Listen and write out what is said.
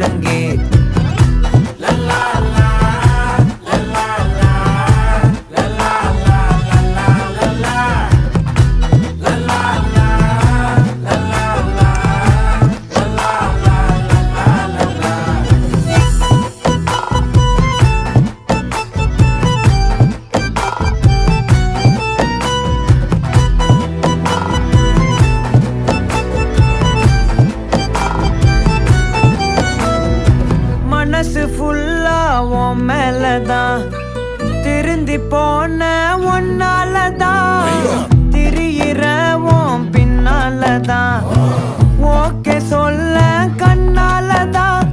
முழங்கே. மனசு ஃபுல்லா உன் மேலதான், திருந்தி போன ஒன்னாலதான், திரியிற உன் பின்னாலதான், ஓகே சொல்ல கண்ணாலதான்,